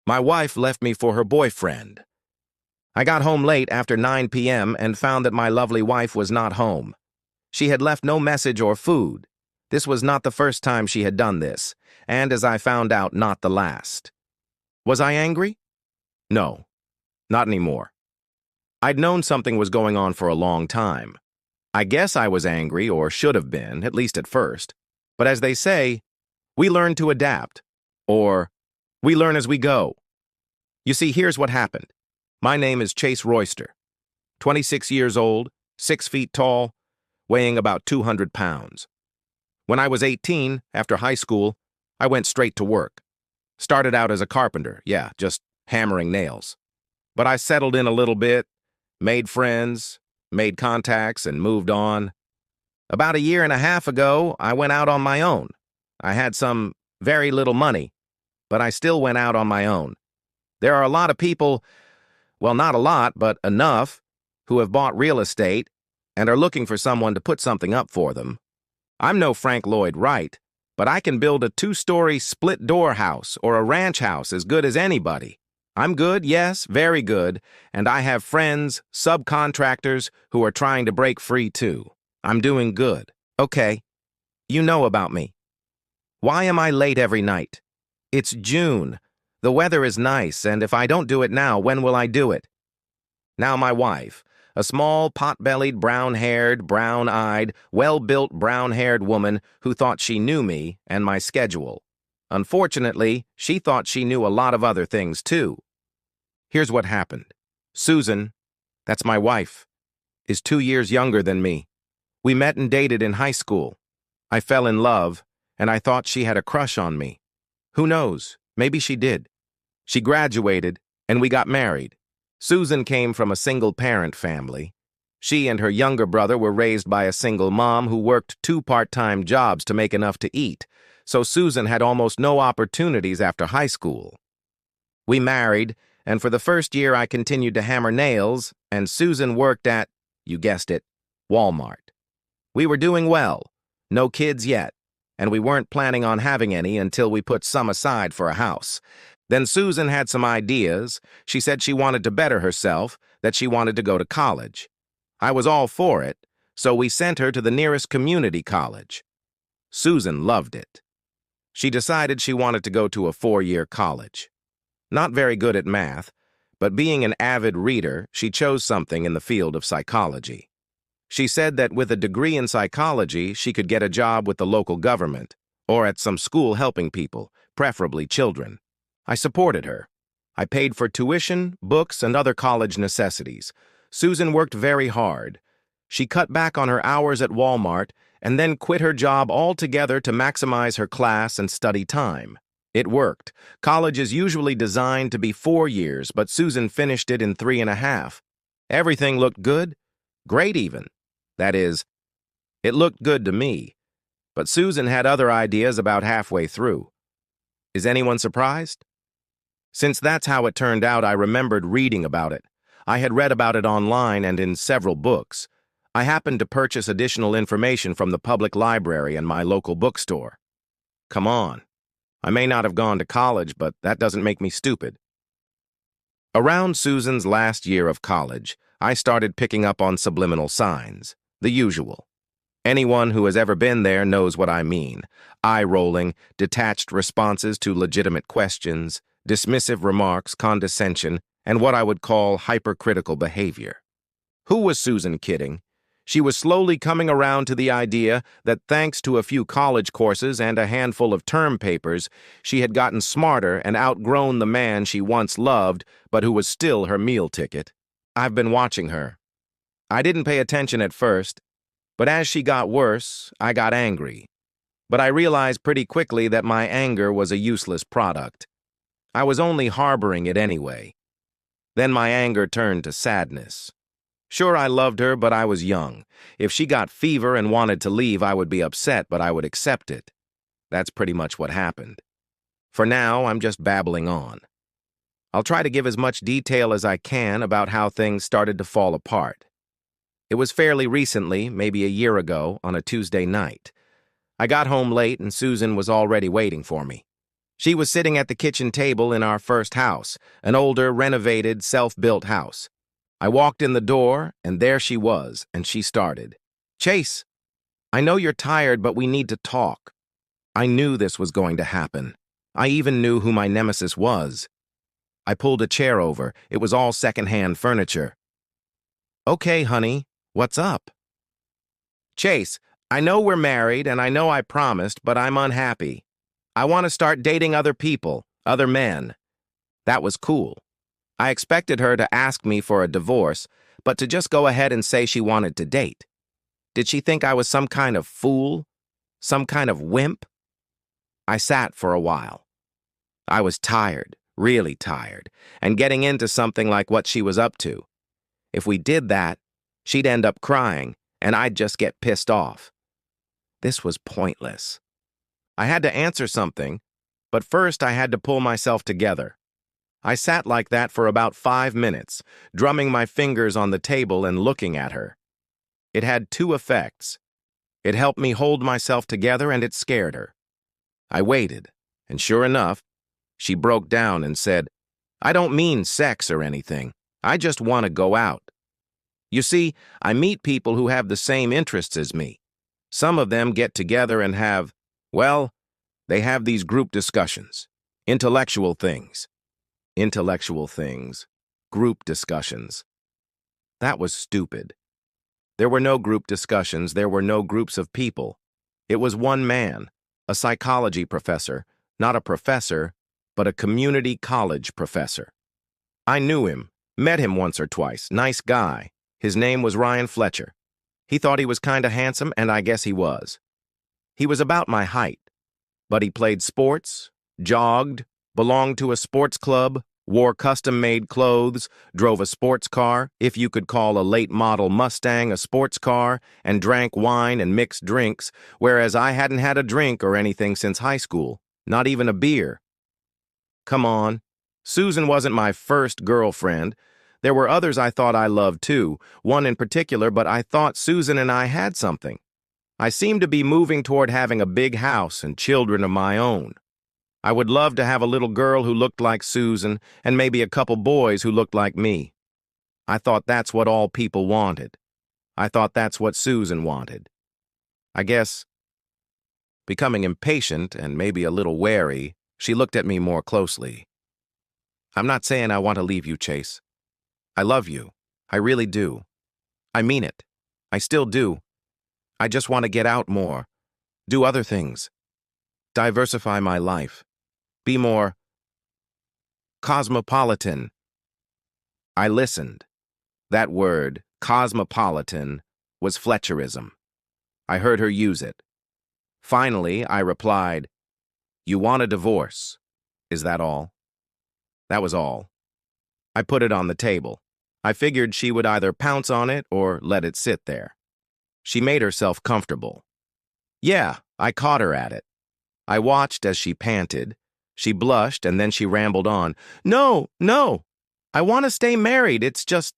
My wife left me for her boyfriend. I got home late after 9 p.m. and found that my lovely wife was not home. She had left no message or food. This was not the first time she had done this, and as I found out, not the last. Was I angry? No, not anymore. I'd known something was going on for a long time. I guess I was angry, or should have been, at least at first. But as they say, we learn to adapt, or we learn as we go. You see, here's what happened. My name is Chase Royster, 26 years old, 6 feet tall, weighing about 200 pounds. When I was 18, after high school, I went straight to work. Started out as a carpenter, just hammering nails. But I settled in a little bit, made friends, made contacts, and moved on. About a year and a half ago, I went out on my own. I had some very little money, but I still went out on my own. There are a lot of people, well, not a lot, but enough, who have bought real estate and are looking for someone to put something up for them. I'm no Frank Lloyd Wright, but I can build a 2-story split-door house or a ranch house as good as anybody. I'm good, yes, very good, and I have friends, subcontractors, who are trying to break free too. I'm doing good. Okay, you know about me. Why am I late every night? It's June. The weather is nice, and if I don't do it now, when will I do it? Now my wife, a small, pot-bellied, brown-haired, brown-eyed, well-built brown-haired woman who thought she knew me and my schedule. Unfortunately, she thought she knew a lot of other things too. Here's what happened. Susan, that's my wife, is 2 years younger than me. We met and dated in high school. I fell in love, and I thought she had a crush on me. Who knows? Maybe she did. She graduated, and we got married. Susan came from a single-parent family. She and her younger brother were raised by a single mom who worked 2 part-time jobs to make enough to eat, so Susan had almost no opportunities after high school. We married, and for the first year I continued to hammer nails, and Susan worked at, you guessed it, Walmart. We were doing well, no kids yet, and we weren't planning on having any until we put some aside for a house. Then Susan had some ideas. She said she wanted to better herself, that she wanted to go to college. I was all for it, so we sent her to the nearest community college. Susan loved it. She decided she wanted to go to a 4-year college. Not very good at math, but being an avid reader, she chose something in the field of psychology. She said that with a degree in psychology, she could get a job with the local government, or at some school helping people, preferably children. I supported her. I paid for tuition, books, and other college necessities. Susan worked very hard. She cut back on her hours at Walmart and then quit her job altogether to maximize her class and study time. It worked. College is usually designed to be 4 years, but Susan finished it in 3.5. Everything looked good, great even. That is, it looked good to me, but Susan had other ideas about halfway through. Is anyone surprised? Since that's how it turned out, I remembered reading about it. I had read about it online and in several books. I happened to purchase additional information from the public library and my local bookstore. Come on. I may not have gone to college, but that doesn't make me stupid. Around Susan's last year of college, I started picking up on subliminal signs, the usual. Anyone who has ever been there knows what I mean. Eye-rolling, detached responses to legitimate questions, dismissive remarks, condescension, and what I would call hypercritical behavior. Who was Susan kidding? She was slowly coming around to the idea that thanks to a few college courses and a handful of term papers, she had gotten smarter and outgrown the man she once loved, but who was still her meal ticket. I've been watching her. I didn't pay attention at first, but as she got worse, I got angry. But I realized pretty quickly that my anger was a useless product. I was only harboring it anyway. Then my anger turned to sadness. Sure, I loved her, but I was young. If she got fever and wanted to leave, I would be upset, but I would accept it. That's pretty much what happened. For now, I'm just babbling on. I'll try to give as much detail as I can about how things started to fall apart. It was fairly recently, maybe a year ago, on a Tuesday night. I got home late and Susan was already waiting for me. She was sitting at the kitchen table in our first house, an older, renovated, self-built house. I walked in the door, and there she was, and she started. "Chase, I know you're tired, but we need to talk." I knew this was going to happen. I even knew who my nemesis was. I pulled a chair over. It was all secondhand furniture. "Okay, honey, what's up?" "Chase, I know we're married, and I know I promised, but I'm unhappy. I want to start dating other people, other men." That was cool. I expected her to ask me for a divorce, but to just go ahead and say she wanted to date. Did she think I was some kind of fool? Some kind of wimp? I sat for a while. I was tired, really tired, and getting into something like what she was up to. If we did that, she'd end up crying, and I'd just get pissed off. This was pointless. I had to answer something, but first I had to pull myself together. I sat like that for about 5 minutes, drumming my fingers on the table and looking at her. It had two effects. It helped me hold myself together, and it scared her. I waited, and sure enough, she broke down and said, "I don't mean sex or anything. I just want to go out. You see, I meet people who have the same interests as me. Some of them get together and have, well, they have these group discussions. Intellectual things. Intellectual things. Group discussions." That was stupid. There were no group discussions. There were no groups of people. It was one man, a psychology professor, not a professor, but a community college professor. I knew him, met him once or twice, nice guy. His name was Ryan Fletcher. He thought he was kinda handsome, and I guess he was. He was about my height, but he played sports, jogged, belonged to a sports club, wore custom-made clothes, drove a sports car, if you could call a late-model Mustang a sports car, and drank wine and mixed drinks, whereas I hadn't had a drink or anything since high school, not even a beer. Come on. Susan wasn't my first girlfriend. There were others I thought I loved too, one in particular, but I thought Susan and I had something. I seemed to be moving toward having a big house and children of my own. I would love to have a little girl who looked like Susan and maybe a couple boys who looked like me. I thought that's what all people wanted. I thought that's what Susan wanted. I guess, becoming impatient and maybe a little wary, she looked at me more closely. "I'm not saying I want to leave you, Chase. I love you. I really do. I mean it. I still do. I just want to get out more, do other things, diversify my life, be more cosmopolitan." I listened. That word, cosmopolitan, was Fletcherism. I heard her use it. Finally, I replied, "You want a divorce. Is that all?" That was all. I put it on the table. I figured she would either pounce on it or let it sit there. She made herself comfortable. Yeah, I caught her at it. I watched as she panted. She blushed, and then she rambled on. No, I want to stay married. It's just..."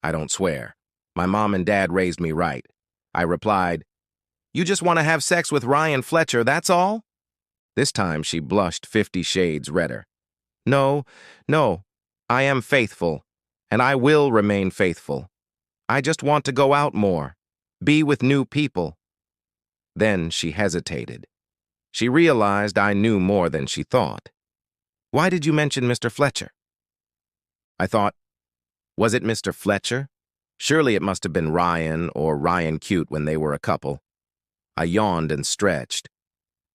I don't swear. My mom and dad raised me right. I replied, "You just want to have sex with Ryan Fletcher, that's all?" This time she blushed 50 shades redder. No, I am faithful, and I will remain faithful. I just want to go out more, be with new people." Then she hesitated. She realized I knew more than she thought. "Why did you mention Mr. Fletcher?" I thought, was it Mr. Fletcher? Surely it must have been Ryan or Ryan Cute when they were a couple. I yawned and stretched.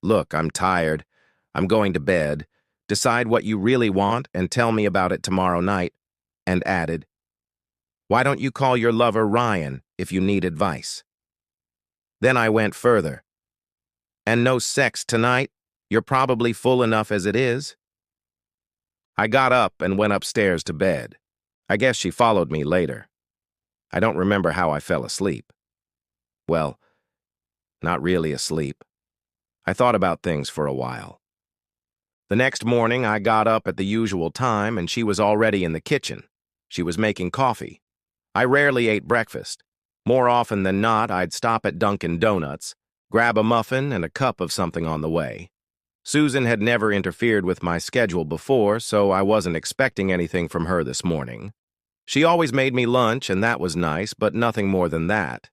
"Look, I'm tired. I'm going to bed. Decide what you really want and tell me about it tomorrow night," and added, "Why don't you call your lover Ryan if you need advice?" Then I went further. "And no sex tonight? You're probably full enough as it is." I got up and went upstairs to bed. I guess she followed me later. I don't remember how I fell asleep. Well, not really asleep. I thought about things for a while. The next morning, I got up at the usual time, and she was already in the kitchen. She was making coffee. I rarely ate breakfast. More often than not, I'd stop at Dunkin' Donuts, grab a muffin and a cup of something on the way. Susan had never interfered with my schedule before, so I wasn't expecting anything from her this morning. She always made me lunch, and that was nice, but nothing more than that.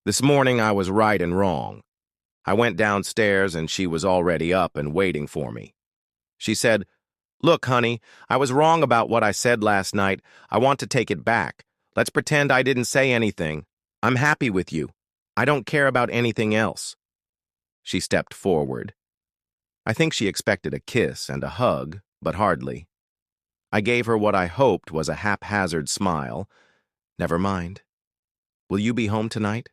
This morning I was right and wrong. I went downstairs and she was already up and waiting for me. She said, "Look, honey, I was wrong about what I said last night. I want to take it back. Let's pretend I didn't say anything. I'm happy with you. I don't care about anything else." She stepped forward. I think she expected a kiss and a hug, but hardly. I gave her what I hoped was a haphazard smile. "Never mind. Will you be home tonight?"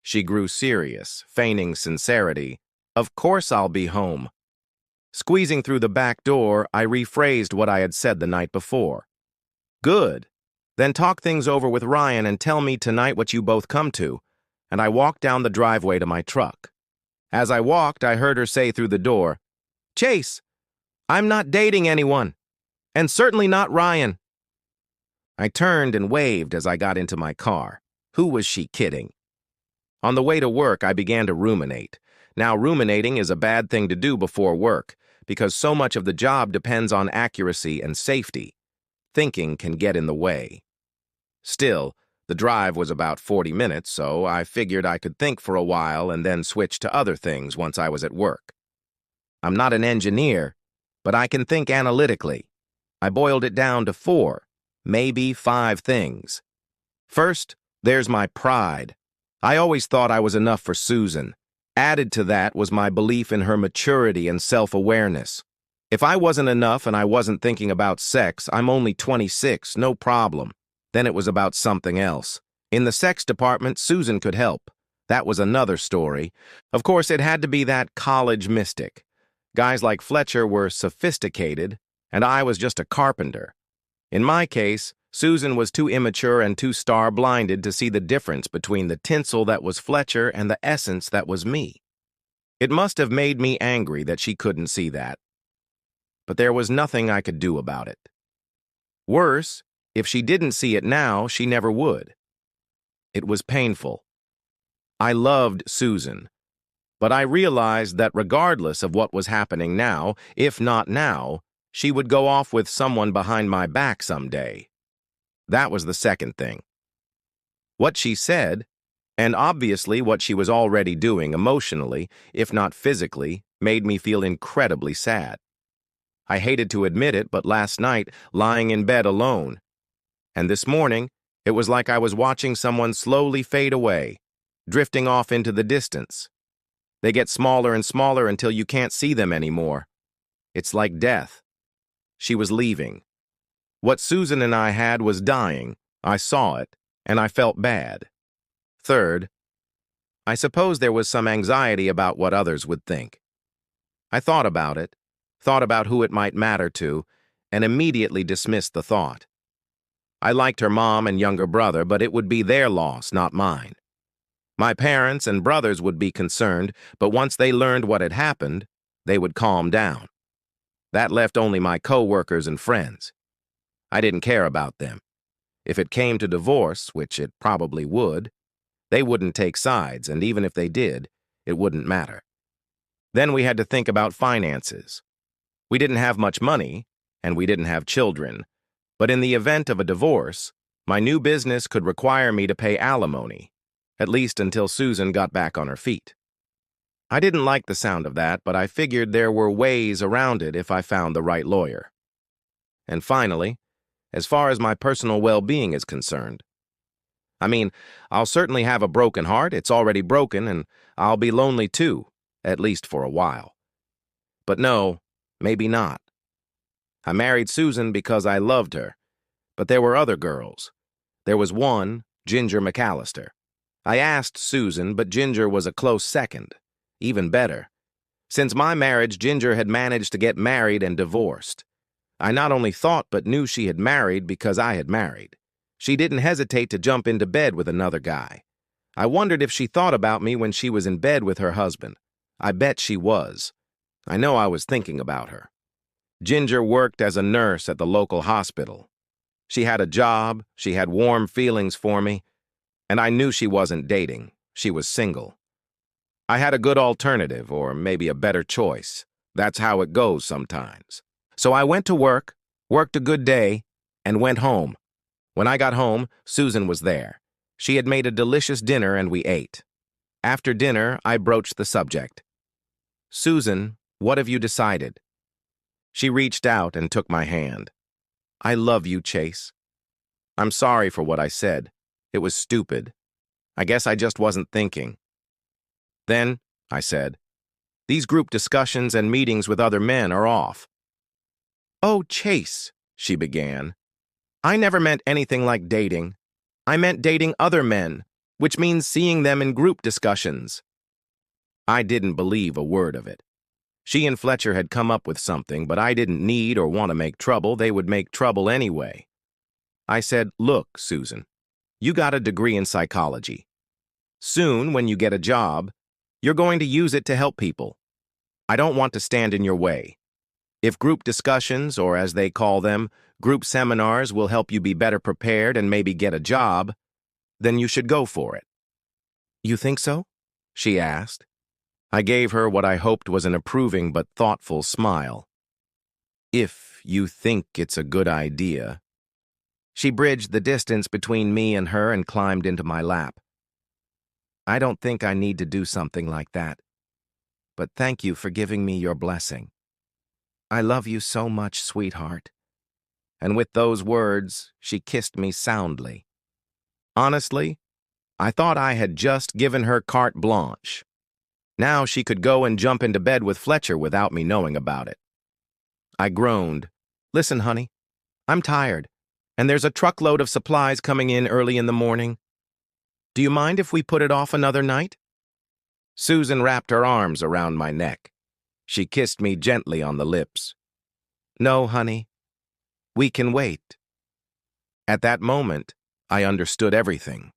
She grew serious, feigning sincerity. "Of course I'll be home." Squeezing through the back door, I rephrased what I had said the night before. "Good. Then talk things over with Ryan and tell me tonight what you both come to." And I walked down the driveway to my truck. As I walked, I heard her say through the door, "Chase, I'm not dating anyone, and certainly not Ryan." I turned and waved as I got into my car. Who was she kidding? On the way to work, I began to ruminate. Now, ruminating is a bad thing to do before work, because so much of the job depends on accuracy and safety. Thinking can get in the way. Still, the drive was about 40 minutes, so I figured I could think for a while and then switch to other things once I was at work. I'm not an engineer, but I can think analytically. I boiled it down to 4, maybe 5 things. First, there's my pride. I always thought I was enough for Susan. Added to that was my belief in her maturity and self-awareness. If I wasn't enough and I wasn't thinking about sex, I'm only 26, no problem. Then it was about something else. In the sex department, Susan could help. That was another story. Of course, it had to be that college mystic. Guys like Fletcher were sophisticated, and I was just a carpenter. In my case, Susan was too immature and too star-blinded to see the difference between the tinsel that was Fletcher and the essence that was me. It must have made me angry that she couldn't see that. But there was nothing I could do about it. Worse, if she didn't see it now, she never would. It was painful. I loved Susan, but I realized that regardless of what was happening now, if not now, she would go off with someone behind my back someday. That was the second thing. What she said, and obviously what she was already doing emotionally, if not physically, made me feel incredibly sad. I hated to admit it, but last night, lying in bed alone, and this morning, it was like I was watching someone slowly fade away, drifting off into the distance. They get smaller and smaller until you can't see them anymore. It's like death. She was leaving. What Susan and I had was dying. I saw it, and I felt bad. Third, I suppose there was some anxiety about what others would think. I thought about it, thought about who it might matter to, and immediately dismissed the thought. I liked her mom and younger brother, but it would be their loss, not mine. My parents and brothers would be concerned, but once they learned what had happened, they would calm down. That left only my co-workers and friends. I didn't care about them. If it came to divorce, which it probably would, they wouldn't take sides, and even if they did, it wouldn't matter. Then we had to think about finances. We didn't have much money, and we didn't have children, but in the event of a divorce, my new business could require me to pay alimony, at least until Susan got back on her feet. I didn't like the sound of that, but I figured there were ways around it if I found the right lawyer. And finally, as far as my personal well-being is concerned, I'll certainly have a broken heart. It's already broken, and I'll be lonely too, at least for a while. But no, maybe not. I married Susan because I loved her, but there were other girls. There was one, Ginger McAllister. I asked Susan, but Ginger was a close second. Even better. Since my marriage, Ginger had managed to get married and divorced. I not only thought but knew she had married because I had married. She didn't hesitate to jump into bed with another guy. I wondered if she thought about me when she was in bed with her husband. I bet she was. I know I was thinking about her. Ginger worked as a nurse at the local hospital. She had a job, she had warm feelings for me, and I knew she wasn't dating. She was single. I had a good alternative, or maybe a better choice. That's how it goes sometimes. So I went to work, worked a good day, and went home. When I got home, Susan was there. She had made a delicious dinner and we ate. After dinner, I broached the subject. "Susan, what have you decided?" She reached out and took my hand. "I love you, Chase. I'm sorry for what I said. It was stupid. I guess I just wasn't thinking." "Then," I said, "these group discussions and meetings with other men are off." "Oh, Chase," she began. "I never meant anything like dating. I meant dating other men, which means seeing them in group discussions." I didn't believe a word of it. She and Fletcher had come up with something, but I didn't need or want to make trouble. They would make trouble anyway. I said, "Look, Susan, you got a degree in psychology. Soon, when you get a job, you're going to use it to help people. I don't want to stand in your way. If group discussions, or as they call them, group seminars will help you be better prepared and maybe get a job, then you should go for it." "You think so?" she asked. I gave her what I hoped was an approving but thoughtful smile. "If you think it's a good idea." She bridged the distance between me and her and climbed into my lap. "I don't think I need to do something like that. But thank you for giving me your blessing. I love you so much, sweetheart." And with those words, she kissed me soundly. Honestly, I thought I had just given her carte blanche. Now she could go and jump into bed with Fletcher without me knowing about it. I groaned. "Listen, honey, I'm tired, and there's a truckload of supplies coming in early in the morning. Do you mind if we put it off another night?" Susan wrapped her arms around my neck. She kissed me gently on the lips. "No, honey, we can wait." At that moment, I understood everything.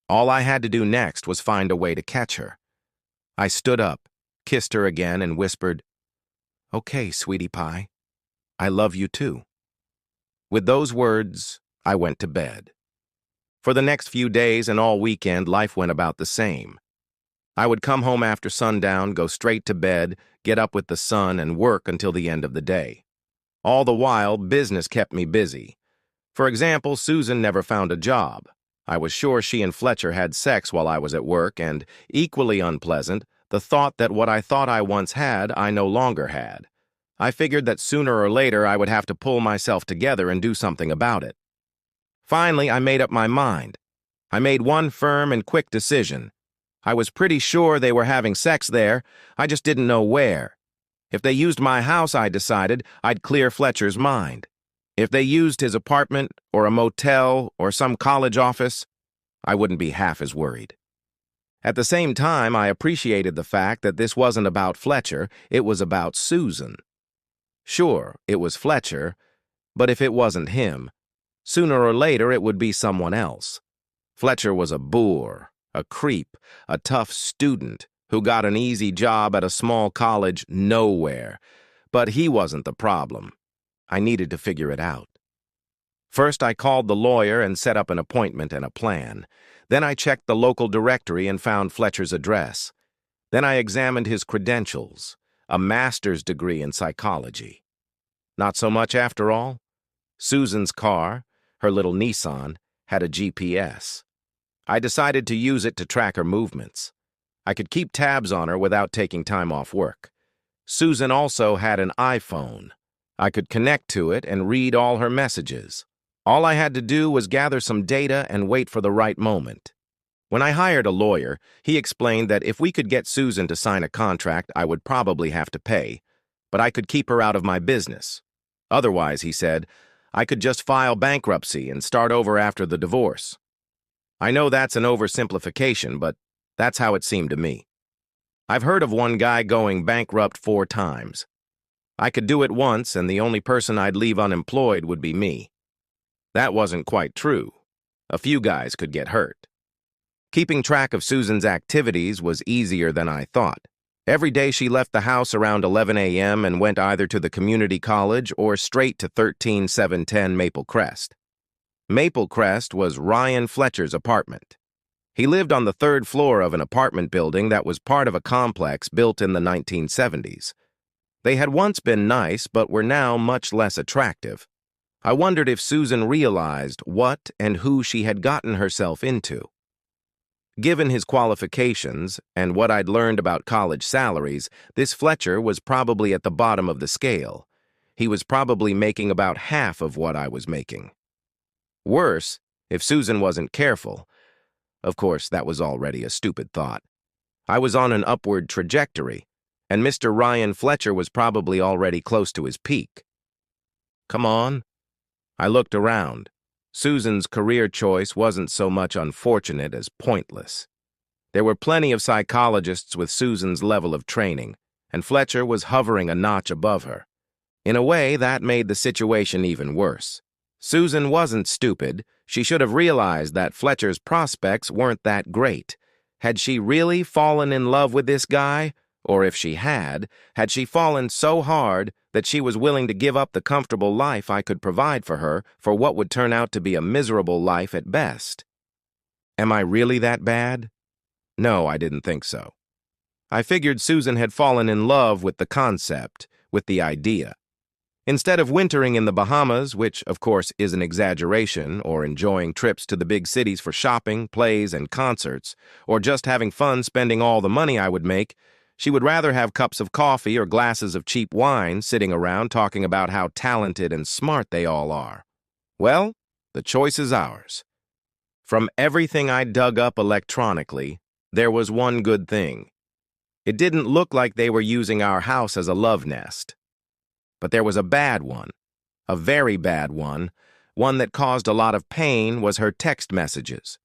All I had to do next was find a way to catch her. I stood up, kissed her again, and whispered, "Okay, sweetie pie, I love you too." With those words, I went to bed. For the next few days and all weekend, life went about the same. I would come home after sundown, go straight to bed, get up with the sun, and work until the end of the day. All the while, business kept me busy. For example, Susan never found a job. I was sure she and Fletcher had sex while I was at work, and, equally unpleasant, the thought that what I thought I once had, I no longer had. I figured that sooner or later I would have to pull myself together and do something about it. Finally, I made up my mind. I made one firm and quick decision. I was pretty sure they were having sex there, I just didn't know where. If they used my house, I decided, I'd clear Fletcher's mind. If they used his apartment, or a motel, or some college office, I wouldn't be half as worried. At the same time, I appreciated the fact that this wasn't about Fletcher, it was about Susan. Sure, it was Fletcher, but if it wasn't him, sooner or later it would be someone else. Fletcher was a boor, a creep, a tough student who got an easy job at a small college nowhere, but he wasn't the problem. I needed to figure it out. First, I called the lawyer and set up an appointment and a plan. Then I checked the local directory and found Fletcher's address. Then I examined his credentials, a master's degree in psychology. Not so much after all. Susan's car, her little Nissan, had a GPS. I decided to use it to track her movements. I could keep tabs on her without taking time off work. Susan also had an iPhone. I could connect to it and read all her messages. All I had to do was gather some data and wait for the right moment. When I hired a lawyer, he explained that if we could get Susan to sign a contract, I would probably have to pay, but I could keep her out of my business. Otherwise, he said, I could just file bankruptcy and start over after the divorce. I know that's an oversimplification, but that's how it seemed to me. I've heard of one guy going bankrupt 4 times. I could do it once, and the only person I'd leave unemployed would be me. That wasn't quite true. A few guys could get hurt. Keeping track of Susan's activities was easier than I thought. Every day she left the house around 11 a.m. and went either to the community college or straight to 13710 Maple Crest. Maple Crest was Ryan Fletcher's apartment. He lived on the 3rd floor of an apartment building that was part of a complex built in the 1970s. They had once been nice, but were now much less attractive. I wondered if Susan realized what and who she had gotten herself into. Given his qualifications and what I'd learned about college salaries, this Fletcher was probably at the bottom of the scale. He was probably making about half of what I was making. Worse, if Susan wasn't careful. Of course, that was already a stupid thought. I was on an upward trajectory, and Mr. Ryan Fletcher was probably already close to his peak. Come on. I looked around. Susan's career choice wasn't so much unfortunate as pointless. There were plenty of psychologists with Susan's level of training, and Fletcher was hovering a notch above her. In a way, that made the situation even worse. Susan wasn't stupid. She should have realized that Fletcher's prospects weren't that great. Had she really fallen in love with this guy? Or if she had she fallen so hard that she was willing to give up the comfortable life I could provide for her for what would turn out to be a miserable life at best? Am I really that bad? No, I didn't think so. I figured Susan had fallen in love with the concept, with the idea. Instead of wintering in the Bahamas, which of course is an exaggeration, or enjoying trips to the big cities for shopping, plays, and concerts, or just having fun spending all the money I would make, she would rather have cups of coffee or glasses of cheap wine sitting around talking about how talented and smart they all are. Well, the choice is ours. From everything I dug up electronically, there was one good thing. It didn't look like they were using our house as a love nest. But there was a bad one, a very bad one that caused a lot of pain was her text messages.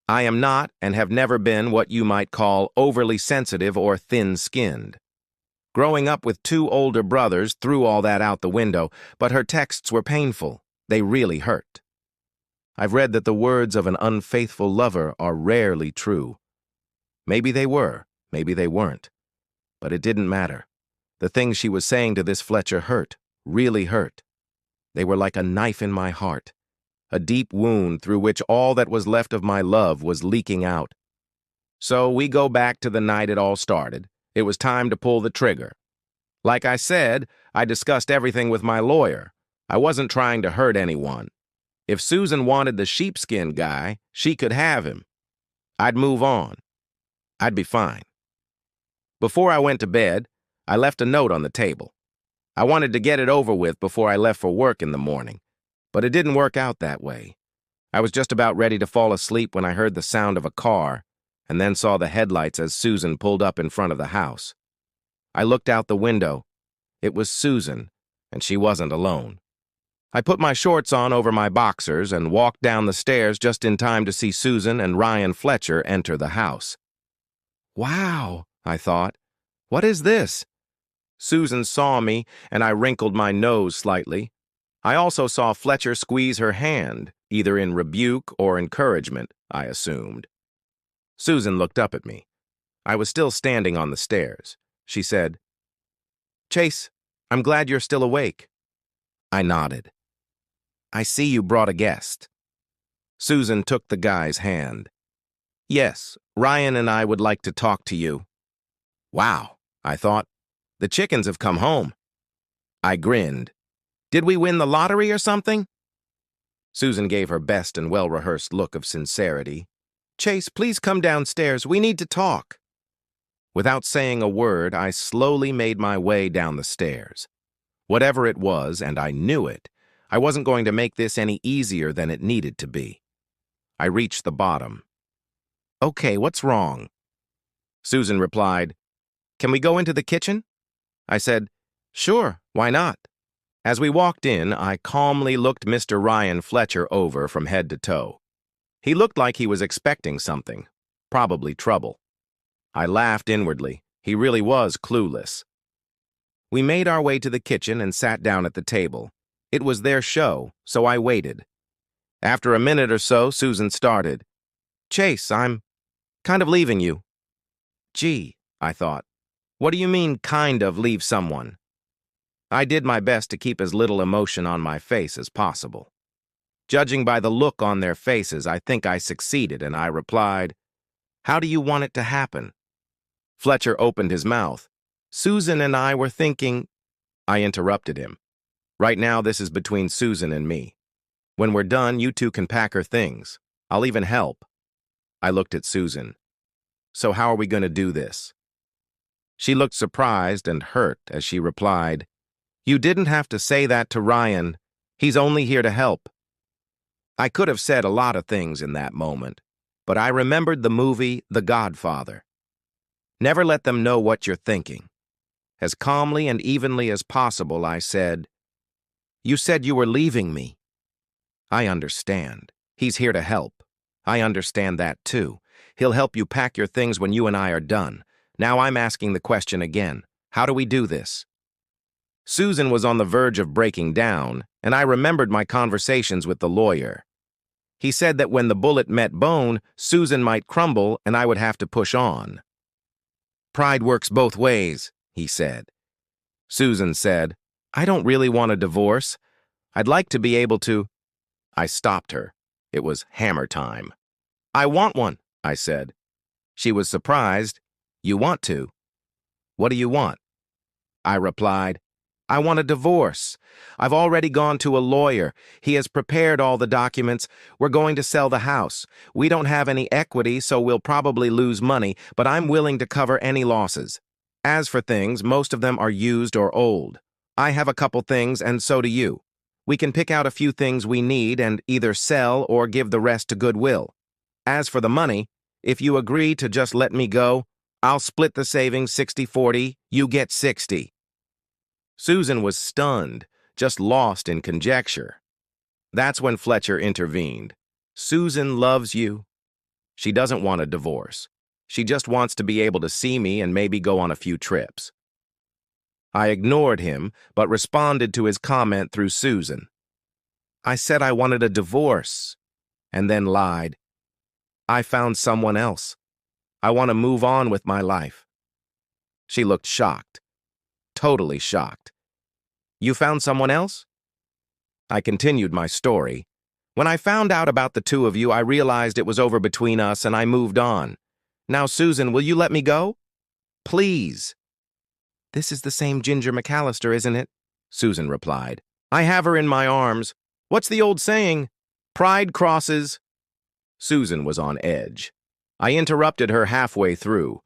I am not and have never been what you might call overly sensitive or thin-skinned. Growing up with two older brothers threw all that out the window, but her texts were painful. They really hurt. I've read that the words of an unfaithful lover are rarely true. Maybe they were, maybe they weren't. But it didn't matter. The things she was saying to this Fletcher hurt, really hurt. They were like a knife in my heart, a deep wound through which all that was left of my love was leaking out. So we go back to the night it all started. It was time to pull the trigger. Like I said, I discussed everything with my lawyer. I wasn't trying to hurt anyone. If Susan wanted the sheepskin guy, she could have him. I'd move on. I'd be fine. Before I went to bed, I left a note on the table. I wanted to get it over with before I left for work in the morning, but it didn't work out that way. I was just about ready to fall asleep when I heard the sound of a car and then saw the headlights as Susan pulled up in front of the house. I looked out the window. It was Susan, and she wasn't alone. I put my shorts on over my boxers and walked down the stairs just in time to see Susan and Ryan Fletcher enter the house. Wow, I thought. What is this? Susan saw me, and I wrinkled my nose slightly. I also saw Fletcher squeeze her hand, either in rebuke or encouragement, I assumed. Susan looked up at me. I was still standing on the stairs. She said, "Chase, I'm glad you're still awake." I nodded. "I see you brought a guest." Susan took the guy's hand. "Yes, Ryan and I would like to talk to you." Wow, I thought. The chickens have come home. I grinned. Did we win the lottery or something? Susan gave her best and well-rehearsed look of sincerity. "Chase, please come downstairs. We need to talk." Without saying a word, I slowly made my way down the stairs. Whatever it was, and I knew it, I wasn't going to make this any easier than it needed to be. I reached the bottom. "Okay, what's wrong?" Susan replied, "Can we go into the kitchen?" I said, "Sure, why not?" As we walked in, I calmly looked Mr. Ryan Fletcher over from head to toe. He looked like he was expecting something, probably trouble. I laughed inwardly. He really was clueless. We made our way to the kitchen and sat down at the table. It was their show, so I waited. After a minute or so, Susan started. "Chase, I'm kind of leaving you." Gee, I thought. What do you mean, kind of leave someone? I did my best to keep as little emotion on my face as possible. Judging by the look on their faces, I think I succeeded, and I replied, "How do you want it to happen?" Fletcher opened his mouth. Susan and I were thinking. I interrupted him. Right now, this is between Susan and me. When we're done, you two can pack her things. I'll even help. I looked at Susan. So how are we going to do this? She looked surprised and hurt as she replied, You didn't have to say that to Ryan. He's only here to help. I could have said a lot of things in that moment, but I remembered the movie The Godfather. Never let them know what you're thinking. As calmly and evenly as possible, I said, You said you were leaving me. I understand. He's here to help. I understand that too. He'll help you pack your things when you and I are done. Now I'm asking the question again. How do we do this? Susan was on the verge of breaking down, and I remembered my conversations with the lawyer. He said that when the bullet met bone, Susan might crumble and I would have to push on. Pride works both ways, he said. Susan said, I don't really want a divorce. I'd like to be able to. I stopped her. It was hammer time. I want one, I said. She was surprised. You want to? What do you want? I replied, I want a divorce. I've already gone to a lawyer. He has prepared all the documents. We're going to sell the house. We don't have any equity, so we'll probably lose money, but I'm willing to cover any losses. As for things, most of them are used or old. I have a couple things, and so do you. We can pick out a few things we need and either sell or give the rest to Goodwill. As for the money, if you agree to just let me go, I'll split the savings 60-40, you get 60. Susan was stunned, just lost in conjecture. That's when Fletcher intervened. Susan loves you. She doesn't want a divorce. She just wants to be able to see me and maybe go on a few trips. I ignored him, but responded to his comment through Susan. I said I wanted a divorce, and then lied. I found someone else. I want to move on with my life. She looked shocked. Totally shocked. You found someone else? I continued my story. When I found out about the two of you, I realized it was over between us and I moved on. Now, Susan, will you let me go? Please. This is the same Ginger McAllister, isn't it? Susan replied. I have her in my arms. What's the old saying? Pride crosses. Susan was on edge. I interrupted her halfway through.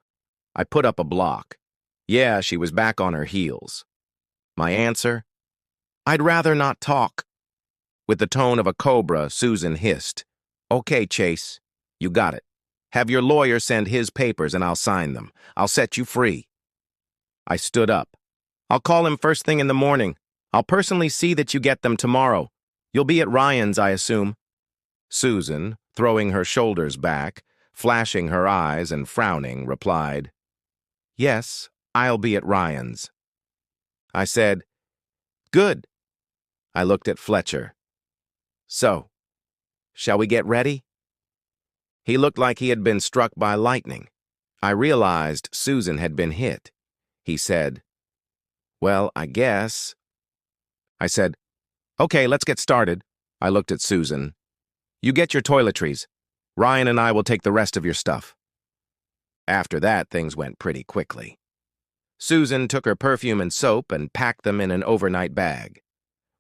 I put up a block. Yeah, she was back on her heels. My answer? I'd rather not talk. With the tone of a cobra, Susan hissed. Okay, Chase, you got it. Have your lawyer send his papers and I'll sign them. I'll set you free. I stood up. I'll call him first thing in the morning. I'll personally see that you get them tomorrow. You'll be at Ryan's, I assume. Susan, throwing her shoulders back, flashing her eyes and frowning, replied, Yes, I'll be at Ryan's. I said, Good. I looked at Fletcher. So, shall we get ready? He looked like he had been struck by lightning. I realized Susan had been hit. He said, Well, I guess. I said, Okay, let's get started. I looked at Susan. You get your toiletries. Ryan and I will take the rest of your stuff. After that, things went pretty quickly. Susan took her perfume and soap and packed them in an overnight bag.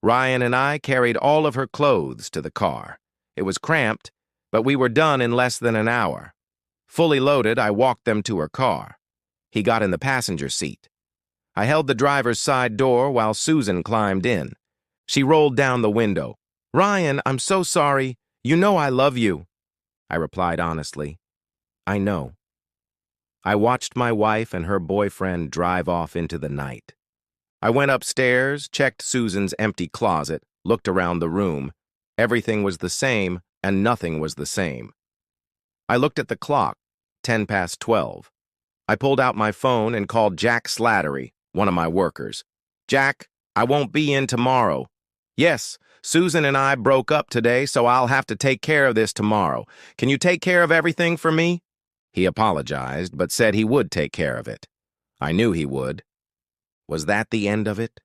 Ryan and I carried all of her clothes to the car. It was cramped, but we were done in less than an hour. Fully loaded, I walked them to her car. He got in the passenger seat. I held the driver's side door while Susan climbed in. She rolled down the window. Ryan, I'm so sorry. You know I love you. I replied honestly. I know. I watched my wife and her boyfriend drive off into the night. I went upstairs, checked Susan's empty closet, looked around the room. Everything was the same, and nothing was the same. I looked at the clock, 12:10. I pulled out my phone and called Jack Slattery, one of my workers. Jack, I won't be in tomorrow. Yes, Susan and I broke up today, so I'll have to take care of this tomorrow. Can you take care of everything for me? He apologized, but said he would take care of it. I knew he would. Was that the end of it?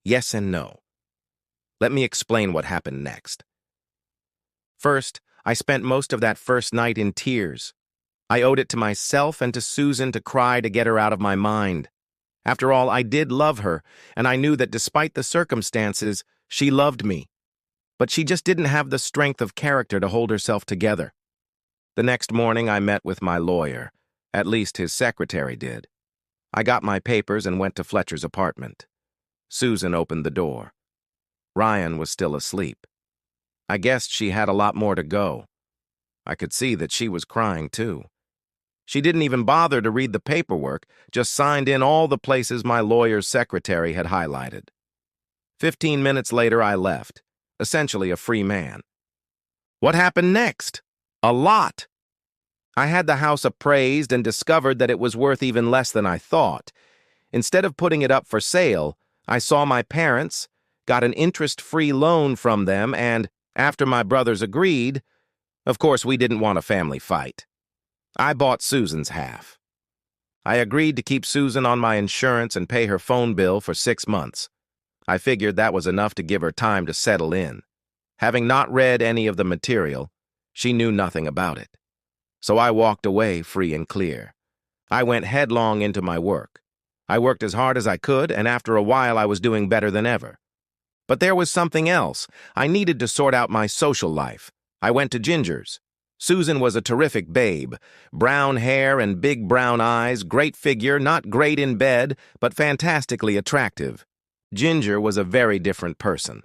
Yes and no. Let me explain what happened next. First, I spent most of that first night in tears. I owed it to myself and to Susan to cry to get her out of my mind. After all, I did love her, and I knew that despite the circumstances, she loved me. But she just didn't have the strength of character to hold herself together. The next morning, I met with my lawyer. At least his secretary did. I got my papers and went to Fletcher's apartment. Susan opened the door. Ryan was still asleep. I guessed she had a lot more to go. I could see that she was crying, too. She didn't even bother to read the paperwork, just signed in all the places my lawyer's secretary had highlighted. 15 minutes later, I left, essentially a free man. What happened next? A lot. I had the house appraised and discovered that it was worth even less than I thought. Instead of putting it up for sale, I saw my parents, got an interest-free loan from them, and, after my brothers agreed, of course we didn't want a family fight, I bought Susan's half. I agreed to keep Susan on my insurance and pay her phone bill for 6 months. I figured that was enough to give her time to settle in. Having not read any of the material, she knew nothing about it. So I walked away free and clear. I went headlong into my work. I worked as hard as I could, and after a while I was doing better than ever. But there was something else. I needed to sort out my social life. I went to Ginger's. Susan was a terrific babe. Brown hair and big brown eyes, great figure, not great in bed, but fantastically attractive. Ginger was a very different person.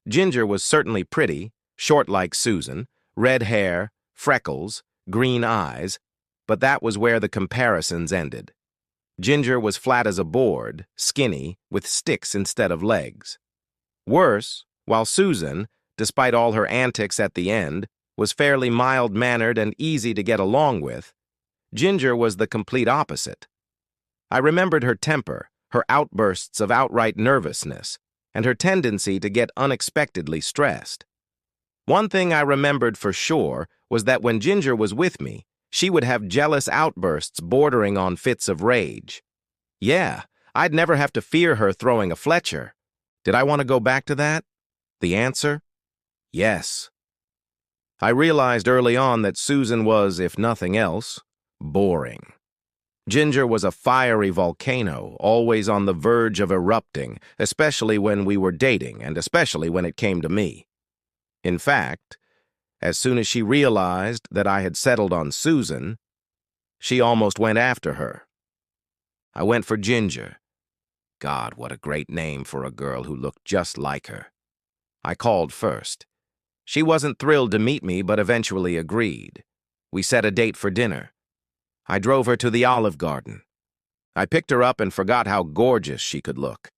Ginger was certainly pretty, short like Susan, red hair, freckles, green eyes, but that was where the comparisons ended. Ginger was flat as a board, skinny, with sticks instead of legs. Worse, while Susan, despite all her antics at the end, was fairly mild-mannered and easy to get along with, Ginger was the complete opposite. I remembered her temper, her outbursts of outright nervousness, and her tendency to get unexpectedly stressed. One thing I remembered for sure was that when Ginger was with me, she would have jealous outbursts bordering on fits of rage. Yeah, I'd never have to fear her throwing a Fletcher. Did I want to go back to that? The answer? Yes. I realized early on that Susan was, if nothing else, boring. Ginger was a fiery volcano, always on the verge of erupting, especially when we were dating, and especially when it came to me. In fact, as soon as she realized that I had settled on Susan, she almost went after her. I went for Ginger. God, what a great name for a girl who looked just like her. I called first. She wasn't thrilled to meet me, but eventually agreed. We set a date for dinner. I drove her to the Olive Garden. I picked her up and forgot how gorgeous she could look.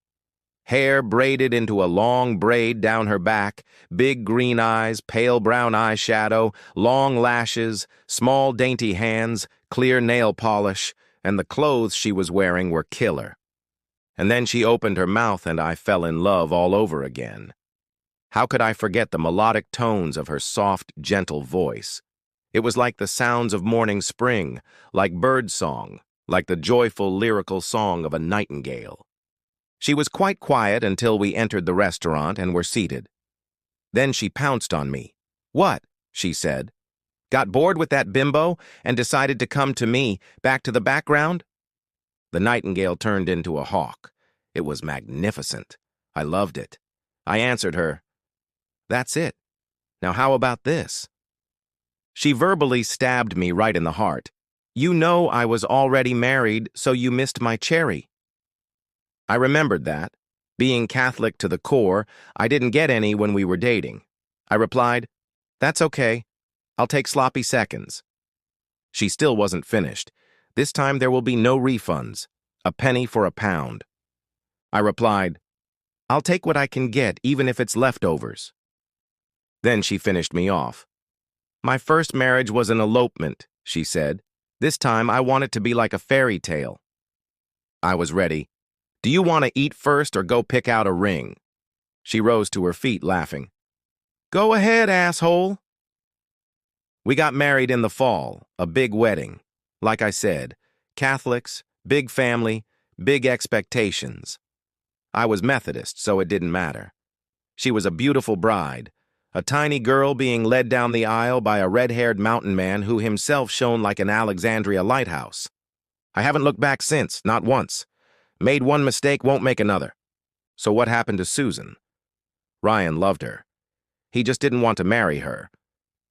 Hair braided into a long braid down her back, big green eyes, pale brown eyeshadow, long lashes, small dainty hands, clear nail polish, and the clothes she was wearing were killer. And then she opened her mouth and I fell in love all over again. How could I forget the melodic tones of her soft, gentle voice? It was like the sounds of morning spring, like bird song, like the joyful, lyrical song of a nightingale. She was quite quiet until we entered the restaurant and were seated. Then she pounced on me. "What?" she said. "Got bored with that bimbo and decided to come to me, back to the background?" The nightingale turned into a hawk. It was magnificent. I loved it. I answered her, "That's it. Now how about this?" She verbally stabbed me right in the heart. "You know I was already married, so you missed my cherry." I remembered that. Being Catholic to the core, I didn't get any when we were dating. I replied, "That's okay. I'll take sloppy seconds." She still wasn't finished. "This time there will be no refunds. A penny for a pound." I replied, "I'll take what I can get, even if it's leftovers." Then she finished me off. "My first marriage was an elopement," she said. "This time I want it to be like a fairy tale." I was ready. "Do you want to eat first or go pick out a ring?" She rose to her feet, laughing. "Go ahead, asshole." We got married in the fall, a big wedding. Like I said, Catholics, big family, big expectations. I was Methodist, so it didn't matter. She was a beautiful bride, a tiny girl being led down the aisle by a red-haired mountain man who himself shone like an Alexandria lighthouse. I haven't looked back since, not once. Made one mistake won't make another. So what happened to Susan? Ryan loved her. He just didn't want to marry her.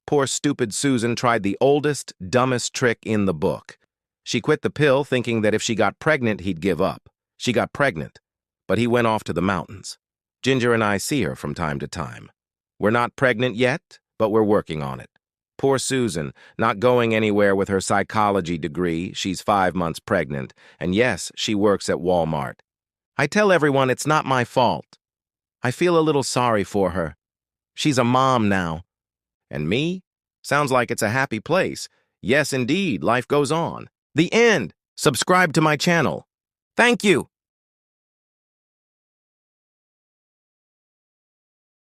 Poor stupid Susan tried the oldest, dumbest trick in the book. She quit the pill thinking that if she got pregnant, he'd give up. She got pregnant, but he went off to the mountains. Ginger and I see her from time to time. We're not pregnant yet, but we're working on it. Poor Susan, not going anywhere with her psychology degree. She's 5 months pregnant, and yes, she works at Walmart. I tell everyone it's not my fault. I feel a little sorry for her. She's a mom now. And me? Sounds like it's a happy place. Yes, indeed, life goes on. The end. Subscribe to my channel. Thank you.